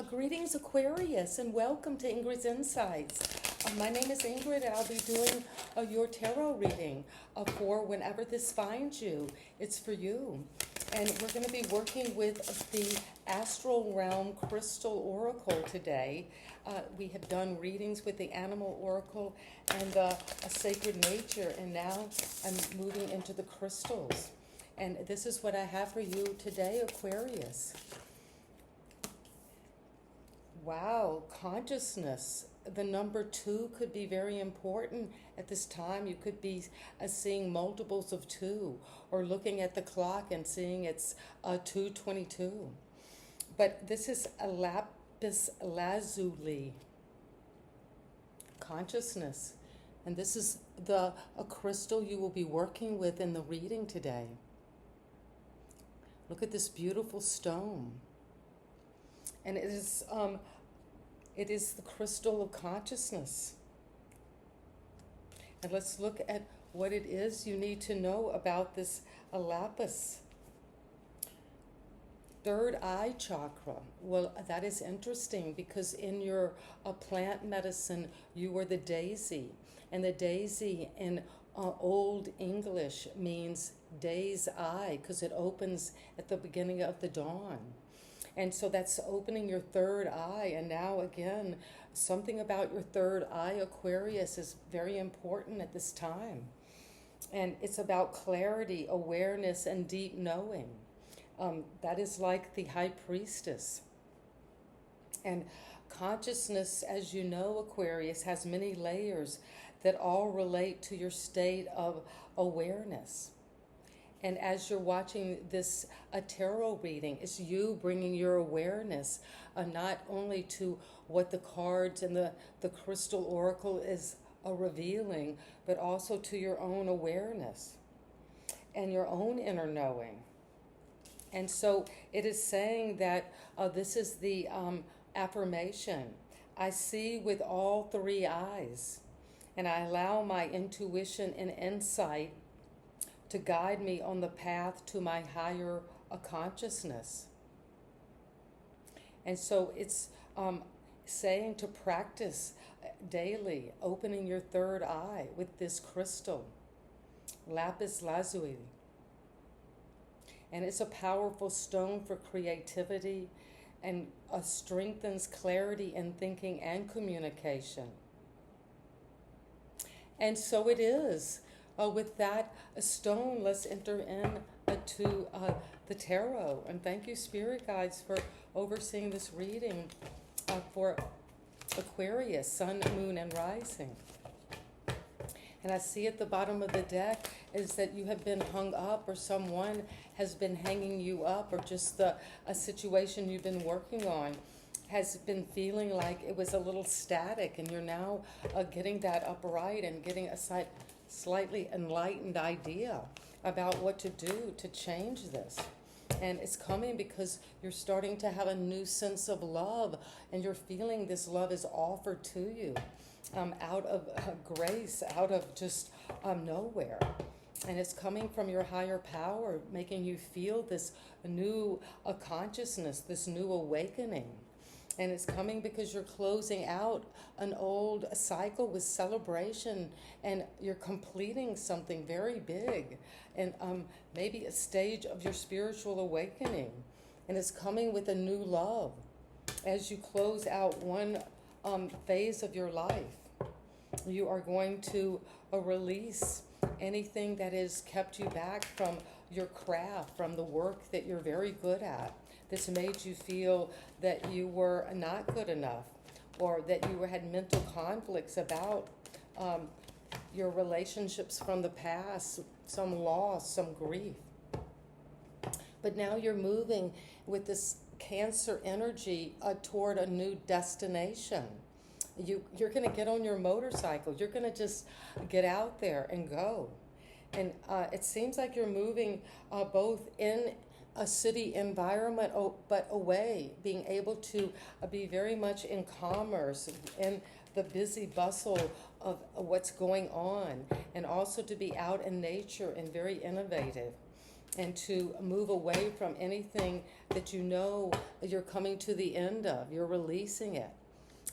Greetings, Aquarius, and welcome to Ingrid's Insights. My name is Ingrid, and I'll be doing your tarot reading for whenever this finds you. It's for you. And we're going to be working with the Astral Realm Crystal Oracle today. We have done readings with the Animal Oracle and a Sacred Nature, and now I'm moving into the crystals. And this is what I have for you today, Aquarius. Wow, consciousness. The number 2 could be very important at this time. You could be seeing multiples of 2, or looking at the clock and seeing it's 2:22. But this is a Lapis Lazuli, consciousness. And this is a crystal you will be working with in the reading today. Look at this beautiful stone. And it is the crystal of consciousness. And let's look at what it is you need to know about this lapis. Third eye chakra. Well, that is interesting because in your plant medicine, you are the daisy. And the daisy in Old English means day's eye because it opens at the beginning of the dawn. And so that's opening your third eye. And now again, something about your third eye, Aquarius, is very important at this time. And it's about clarity, awareness, and deep knowing. That is like the high priestess. And consciousness, as you know, Aquarius, has many layers that all relate to your state of awareness. And as you're watching this tarot reading, it's you bringing your awareness not only to what the cards and the crystal oracle is revealing, but also to your own awareness and your own inner knowing. And so it is saying that this is the affirmation. I see with all 3 eyes, and I allow my intuition and insight to guide me on the path to my higher consciousness. And so it's saying to practice daily, opening your third eye with this crystal, Lapis Lazuli. And it's a powerful stone for creativity and strengthens clarity in thinking and communication. And so it is. With that stone, let's enter into the tarot. And thank you, Spirit Guides, for overseeing this reading for Aquarius, Sun, Moon, and Rising. And I see at the bottom of the deck is that you have been hung up, or someone has been hanging you up, or just a situation you've been working on has been feeling like it was a little static, and you're now getting that upright and getting a slightly enlightened idea about what to do to change this. And it's coming because you're starting to have a new sense of love, and you're feeling this love is offered to you out of grace, out of just nowhere. And it's coming from your higher power, making you feel this new consciousness, this new awakening. And it's coming because you're closing out an old cycle with celebration, and you're completing something very big, and maybe a stage of your spiritual awakening. And it's coming with a new love as you close out one phase of your life. You are going to release anything that has kept you back from your craft, from the work that you're very good at. This made you feel that you were not good enough, or that you had mental conflicts about your relationships from the past, some loss, some grief. But now you're moving with this Cancer energy toward a new destination. You're going to get on your motorcycle. You're going to just get out there and go. And it seems like you're moving both in a city environment, but away, being able to be very much in commerce, in the busy bustle of what's going on, and also to be out in nature and very innovative. and to move away from anything that you know you're coming to the end of. You're releasing it.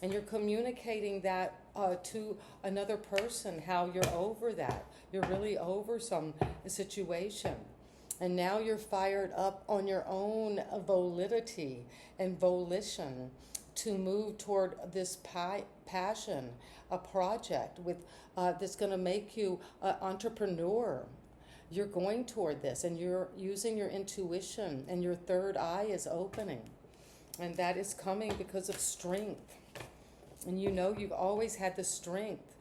And you're communicating that to another person, how you're over that. You're really over some situation. And now you're fired up on your own validity and volition to move toward this passion, a project with that's going to make you an entrepreneur. You're going toward this, and you're using your intuition, and your third eye is opening. And that is coming because of strength. And you know you've always had the strength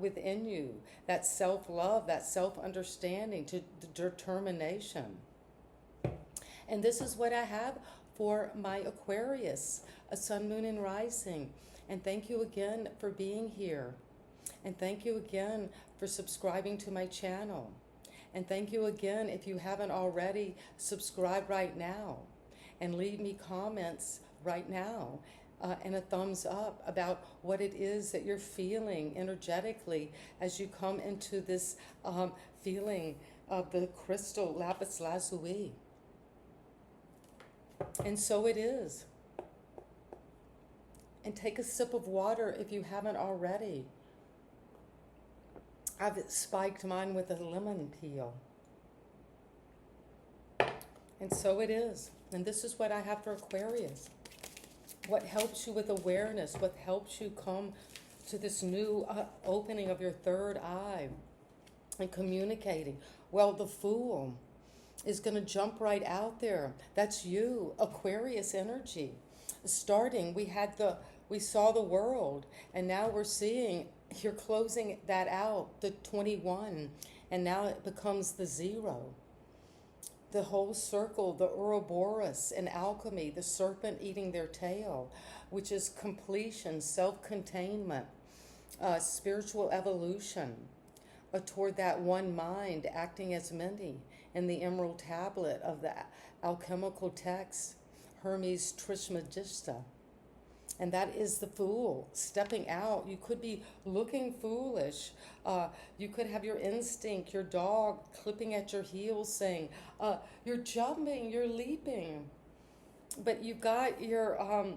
within you, that self-love, that self-understanding, to determination. And this is what I have for my Aquarius, a sun, moon, and rising. And thank you again for being here. And thank you again for subscribing to my channel. And thank you again, if you haven't already, subscribe right now. And leave me comments right now. And a thumbs up about what it is that you're feeling energetically as you come into this feeling of the crystal Lapis Lazuli. And so it is. And take a sip of water if you haven't already. I've spiked mine with a lemon peel. And so it is. And this is what I have for Aquarius. What helps you with awareness? What helps you come to this new opening of your third eye and communicating? Well, the Fool is going to jump right out there. That's you, Aquarius energy. Starting, we saw the world, and now we're seeing, you're closing that out, the 21, and now it becomes the 0. The whole circle, the Ouroboros in alchemy, the serpent eating their tail, which is completion, self-containment, spiritual evolution, toward that one mind acting as many, in the emerald tablet of the alchemical text, Hermes Trismegista. And that is the Fool, stepping out. You could be looking foolish. You could have your instinct, your dog clipping at your heels saying, you're jumping, you're leaping. But you've got your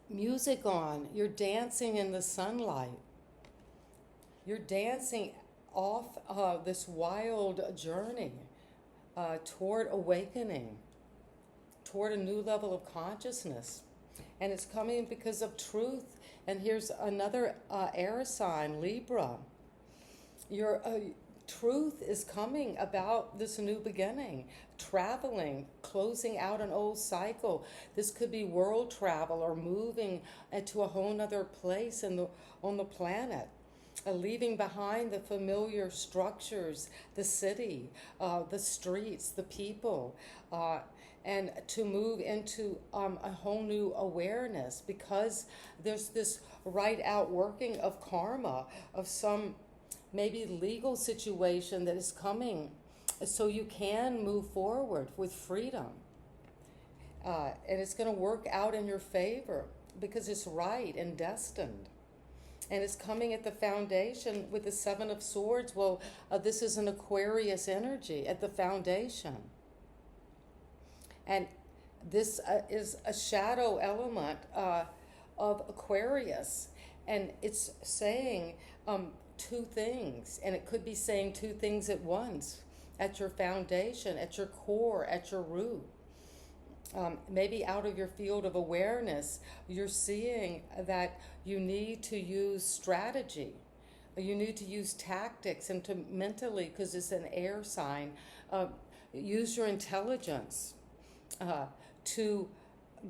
music on. You're dancing in the sunlight. You're dancing off this wild journey toward awakening, toward a new level of consciousness. And it's coming because of truth. And here's another air sign, Libra. Your truth is coming about this new beginning, traveling, closing out an old cycle. This could be world travel or moving to a whole nother place on the planet. Leaving behind the familiar structures, the city, the streets, the people, and to move into a whole new awareness, because there's this right out working of karma, of some maybe legal situation that is coming, so you can move forward with freedom. And it's going to work out in your favor because it's right and destined. And it's coming at the foundation with the 7 of Swords. Well, this is an Aquarius energy at the foundation. And this is a shadow element of Aquarius. And it's saying 2 things. And it could be saying 2 things at once, at your foundation, at your core, at your root. Maybe out of your field of awareness, you're seeing that you need to use strategy. You need to use tactics, and to mentally, because it's an air sign, use your intelligence to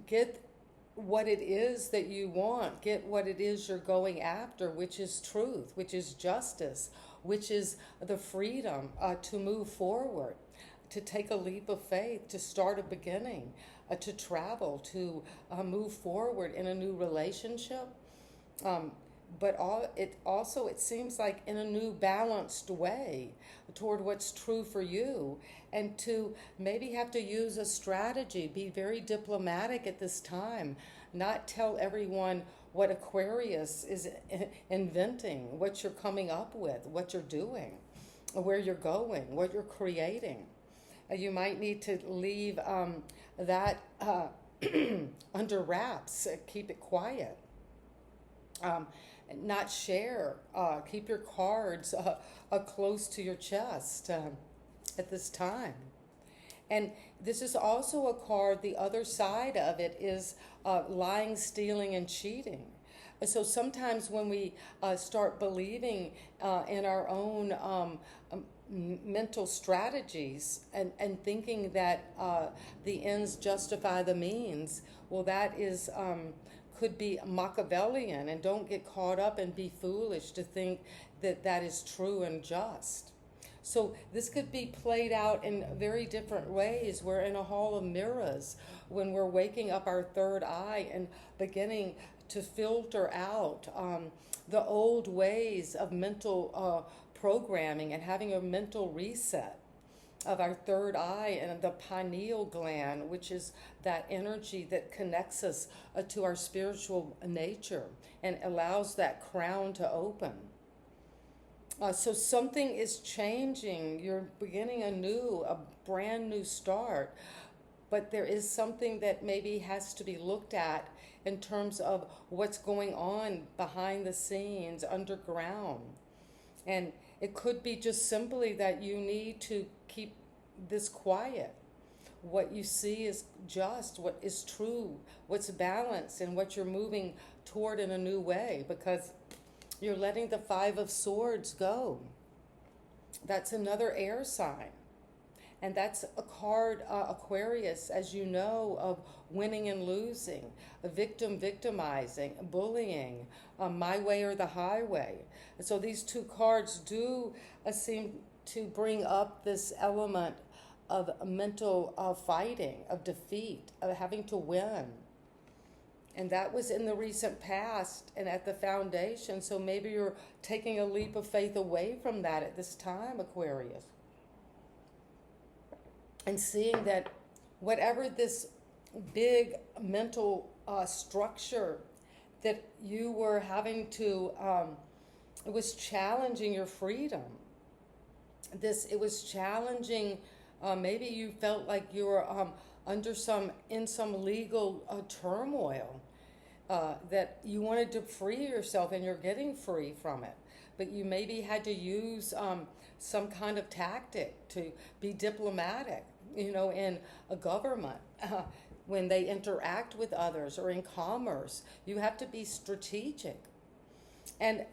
get what it is that you want, get what it is you're going after, which is truth, which is justice, which is the freedom to move forward, to take a leap of faith, to start a beginning, to travel, to move forward in a new relationship. But it seems like in a new balanced way toward what's true for you, and to maybe have to use a strategy, be very diplomatic at this time, not tell everyone what Aquarius is inventing, what you're coming up with, what you're doing, where you're going, what you're creating. You might need to leave that under wraps. Keep it quiet. Um, Not share. Keep your cards close to your chest at this time. And this is also a card, the other side of it is lying, stealing, and cheating. So sometimes when we start believing in our own mental strategies and thinking that the ends justify the means, well, that is could be Machiavellian, and don't get caught up and be foolish to think that that is true and just. So this could be played out in very different ways. We're in a hall of mirrors when we're waking up our third eye and beginning to filter out the old ways of mental programming and having a mental reset of our third eye and the pineal gland, which is that energy that connects us to our spiritual nature and allows that crown to open. So something is changing. You're beginning a brand new start. But there is something that maybe has to be looked at in terms of what's going on behind the scenes, underground. And it could be just simply that you need to keep this quiet. What you see is just, what is true, what's balanced, and what you're moving toward in a new way, because you're letting the Five of Swords go. That's another air sign. And that's a card, Aquarius, as you know, of winning and losing, a victimizing, bullying, my way or the highway. And so these two cards do seem to bring up this element of mental fighting, of defeat, of having to win. And that was in the recent past and at the foundation. So maybe you're taking a leap of faith away from that at this time, Aquarius. And seeing that whatever this big mental structure that you were having to, it was challenging your freedom. It was challenging, maybe you felt like you were in some legal turmoil, that you wanted to free yourself, and you're getting free from it. But you maybe had to use some kind of tactic to be diplomatic, in a government. When they interact with others or in commerce, you have to be strategic. And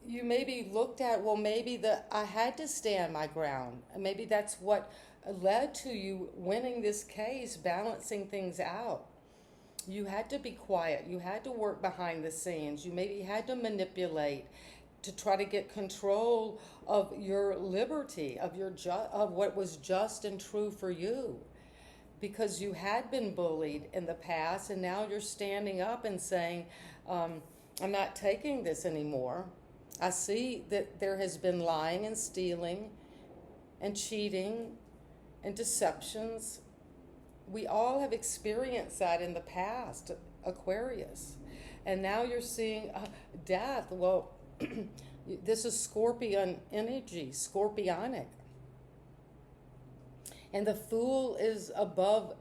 you maybe looked at, well, maybe I had to stand my ground. And maybe that's what led to you winning this case, balancing things out. You had to be quiet. You had to work behind the scenes. You maybe had to manipulate to try to get control of your liberty, of what was just and true for you. Because you had been bullied in the past, and now you're standing up and saying, I'm not taking this anymore. I see that there has been lying and stealing and cheating and deceptions. We all have experienced that in the past, Aquarius. And now you're seeing death. Well, this is Scorpion energy, scorpionic. And the Fool is above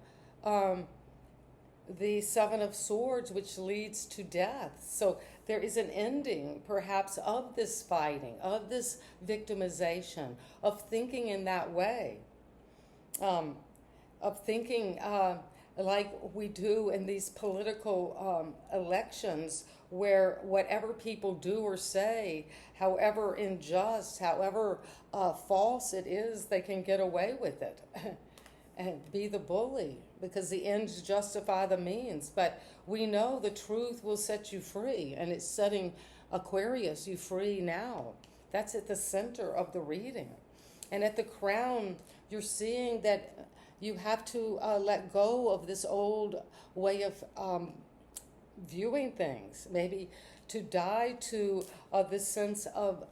the Seven of Swords, which leads to death. So there is an ending, perhaps, of this fighting, of this victimization, of thinking in that way, of thinking like we do in these political elections, where whatever people do or say, however unjust, however false it is, they can get away with it and be the bully, because the ends justify the means. But we know the truth will set you free, and it's setting Aquarius you free now. That's at the center of the reading. And at the crown, you're seeing that you have to let go of this old way of viewing things, maybe to die to this sense of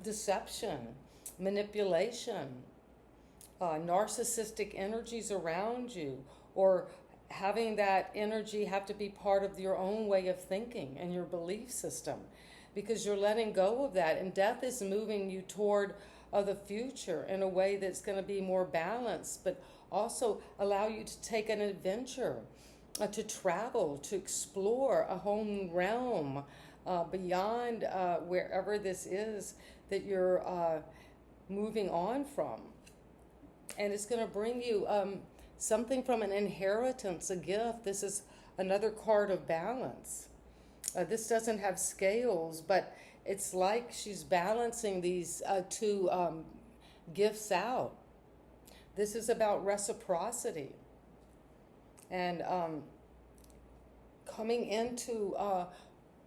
deception, manipulation, narcissistic energies around you, or having that energy have to be part of your own way of thinking and your belief system, because you're letting go of that. And death is moving you toward the future in a way that's going to be more balanced, but also allow you to take an adventure, to travel, to explore a whole new realm beyond wherever this is that you're moving on from. And it's going to bring you something from an inheritance, a gift. This is another card of balance. This doesn't have scales, but it's like she's balancing these two gifts out. This is about reciprocity and coming into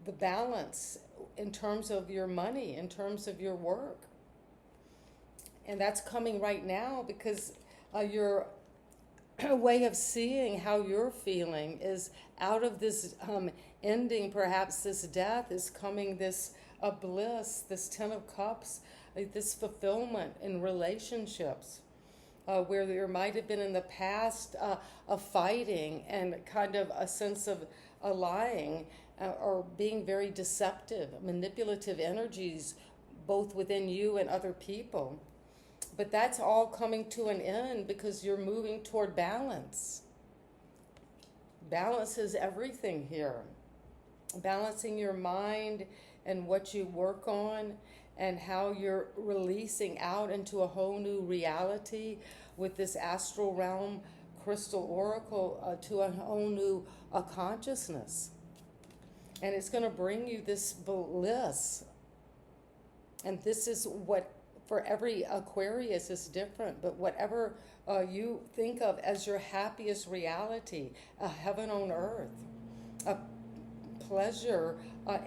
the balance in terms of your money, in terms of your work. And that's coming right now because your way of seeing how you're feeling is out of this ending, perhaps this death, is coming this bliss, this Ten of Cups, this fulfillment in relationships. Where there might have been in the past a fighting and kind of a sense of lying or being very deceptive, manipulative energies, both within you and other people. But that's all coming to an end because you're moving toward balance. Balance is everything here. Balancing your mind and what you work on and how you're releasing out into a whole new reality with this astral realm crystal oracle to a whole new consciousness. And it's going to bring you this bliss. And this is what, for every Aquarius, is different, but whatever you think of as your happiest reality, a heaven on earth, a pleasure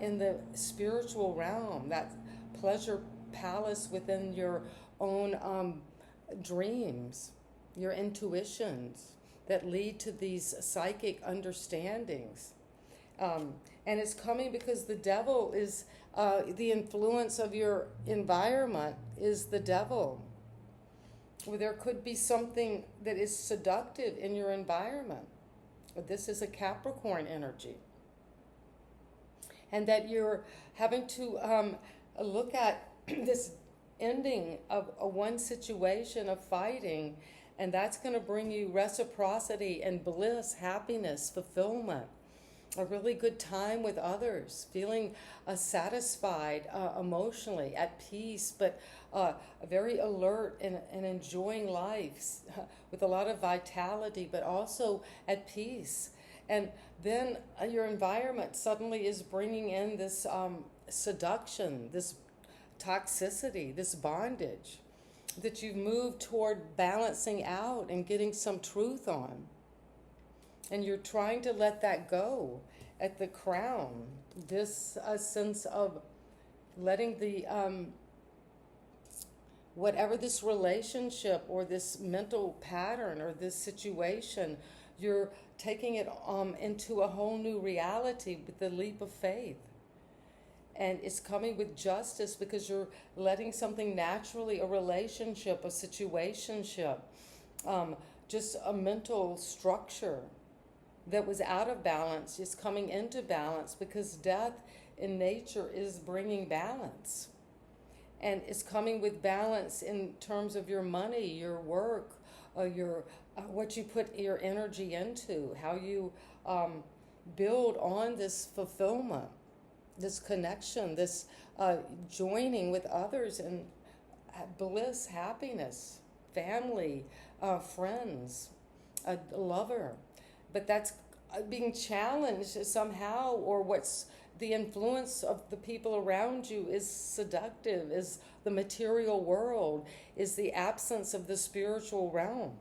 in the spiritual realm, that pleasure palace within your own dreams, your intuitions that lead to these psychic understandings. And it's coming because the devil is, the influence of your environment is the devil. Well, there could be something that is seductive in your environment. This is a Capricorn energy. And that you're having to look at this ending of one situation of fighting, and that's going to bring you reciprocity and bliss, happiness, fulfillment, a really good time with others, feeling satisfied emotionally, at peace, but very alert and enjoying life with a lot of vitality, but also at peace. And then your environment suddenly is bringing in this seduction, this toxicity, this bondage that you've moved toward balancing out and getting some truth on. And you're trying to let that go at the crown, this sense of letting the, whatever this relationship or this mental pattern or this situation, you're taking it into a whole new reality with the leap of faith. And it's coming with justice because you're letting something naturally, a relationship, a situationship, just a mental structure that was out of balance is coming into balance because death in nature is bringing balance. And it's coming with balance in terms of your money, your work, your what you put your energy into, how you build on this fulfillment, this connection, this joining with others and bliss, happiness, family, friends, a lover. But that's being challenged somehow, or what's the influence of the people around you is seductive, is the material world, is the absence of the spiritual realm.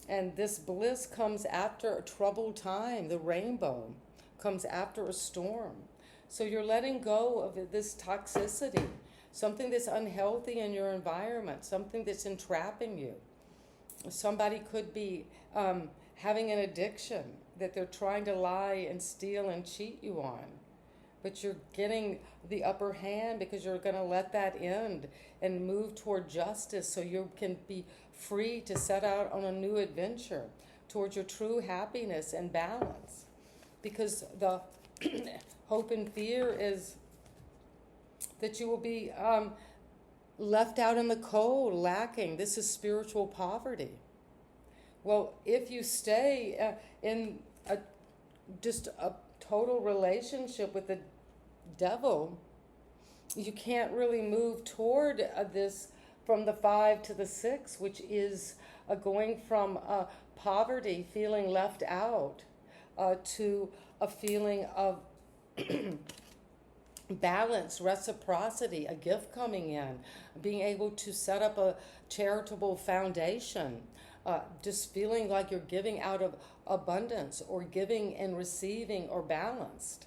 And this bliss comes after a troubled time. The rainbow comes after a storm. So you're letting go of this toxicity, something that's unhealthy in your environment, something that's entrapping you. Somebody could be having an addiction that they're trying to lie and steal and cheat you on. But you're getting the upper hand because you're going to let that end and move toward justice so you can be free to set out on a new adventure towards your true happiness and balance. Because the hope and fear is that you will be left out in the cold, lacking. This is spiritual poverty. Well, if you stay in just a total relationship with the devil, you can't really move toward this from the 5 to the 6, which is going from poverty, feeling left out, to a feeling of balance, reciprocity, a gift coming in, being able to set up a charitable foundation, just feeling like you're giving out of abundance, or giving and receiving, or balanced.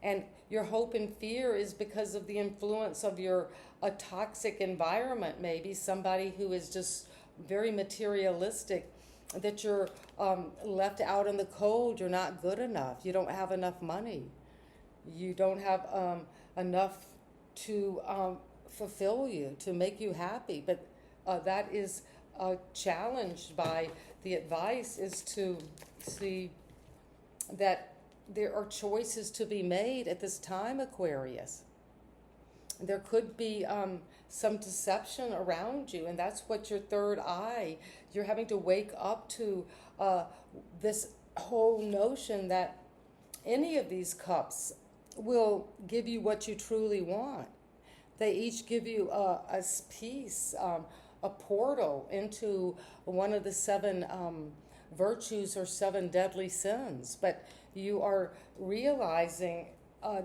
And your hope and fear is because of the influence of a toxic environment, maybe somebody who is just very materialistic, that you're left out in the cold, you're not good enough, you don't have enough money, you don't have enough to fulfill you, to make you happy. But that is challenged by the advice, is to see that there are choices to be made at this time, Aquarius. There could be some deception around you, and that's what your third eye, you're having to wake up to this whole notion that any of these cups will give you what you truly want. They each give you a piece, a portal into one of the 7 virtues or 7 deadly sins. But you are realizing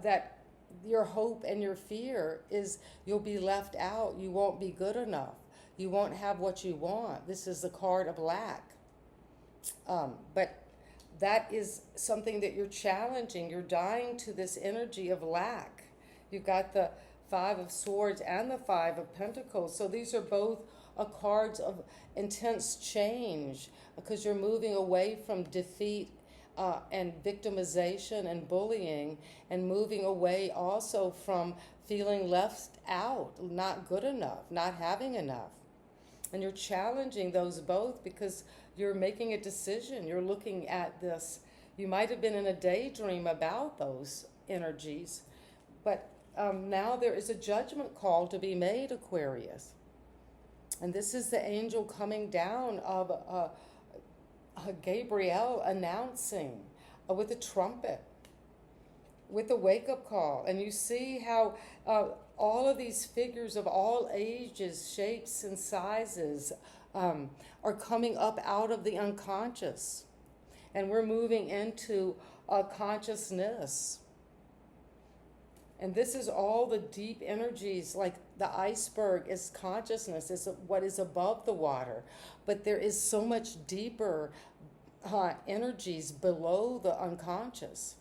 that your hope and your fear is you'll be left out. You won't be good enough. You won't have what you want. This is the card of lack. But that is something that you're challenging. You're dying to this energy of lack. You've got the 5 of Swords and the 5 of Pentacles. So these are both cards of intense change, because you're moving away from defeat and victimization and bullying, and moving away also from feeling left out, not good enough, not having enough. And you're challenging those both, because you're making a decision. You're looking at this. You might have been in a daydream about those energies, but now there is a judgment call to be made, Aquarius. And this is the angel coming down of Gabriel announcing with a trumpet, with a wake-up call. And you see how all of these figures of all ages, shapes, and sizes are coming up out of the unconscious. And we're moving into consciousness. And this is all the deep energies, like the iceberg is consciousness, is what is above the water. But there is so much deeper energies below the unconscious.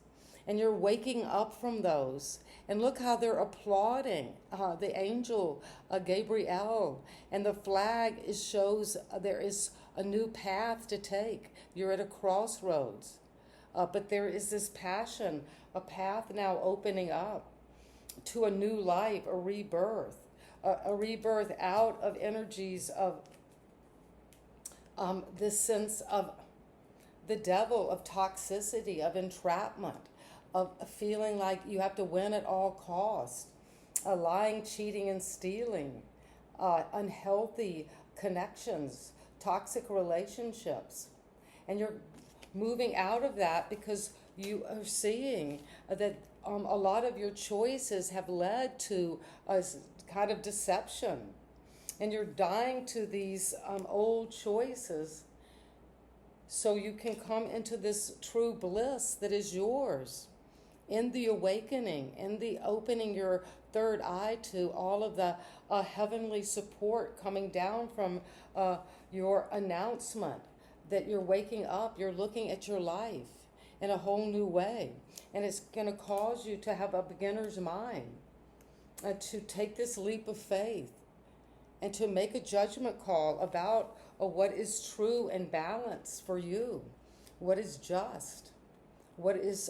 And you're waking up from those. And look how they're applauding the angel Gabriel. And the flag shows there is a new path to take. You're at a crossroads. But there is this passion, a path now opening up to a new life, a rebirth out of energies of this sense of the devil, of toxicity, of entrapment, of feeling like you have to win at all costs, lying, cheating, and stealing, unhealthy connections, toxic relationships. And you're moving out of that because you are seeing that a lot of your choices have led to a kind of deception. And you're dying to these old choices so you can come into this true bliss that is yours in the awakening, in the opening your third eye to all of the heavenly support coming down from your announcement that you're waking up, you're looking at your life in a whole new way. And it's going to cause you to have a beginner's mind, to take this leap of faith and to make a judgment call about what is true and balanced for you, what is just, what is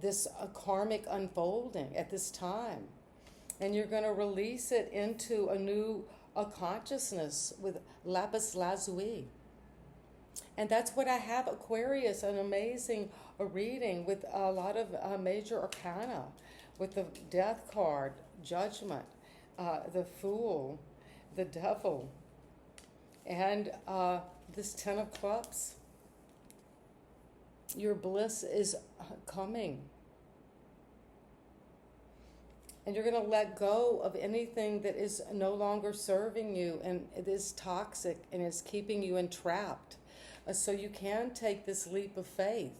this karmic unfolding at this time. And you're going to release it into a new consciousness with Lapis Lazuli. And that's what I have, Aquarius, an amazing reading with a lot of major arcana, with the death card, judgment, the Fool, the Devil, and this Ten of Cups. Your bliss is coming. And you're going to let go of anything that is no longer serving you and it is toxic and is keeping you entrapped. So you can take this leap of faith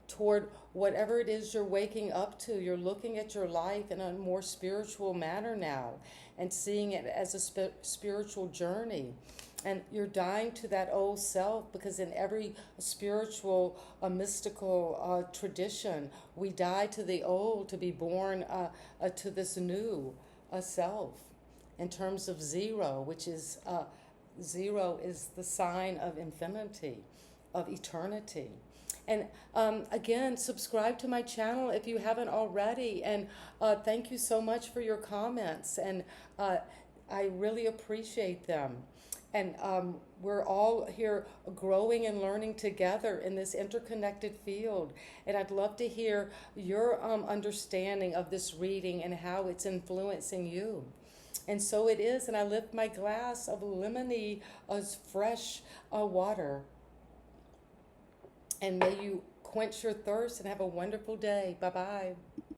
toward whatever it is you're waking up to. You're looking at your life in a more spiritual manner now and seeing it as a spiritual journey. And you're dying to that old self, because in every spiritual, mystical tradition, we die to the old to be born to this new self. In terms of zero, which is zero is the sign of infinity, of eternity. And again, subscribe to my channel if you haven't already. And thank you so much for your comments. And I really appreciate them. And we're all here growing and learning together in this interconnected field. And I'd love to hear your understanding of this reading and how it's influencing you. And so it is. And I lift my glass of lemony, fresh water. And may you quench your thirst and have a wonderful day. Bye-bye.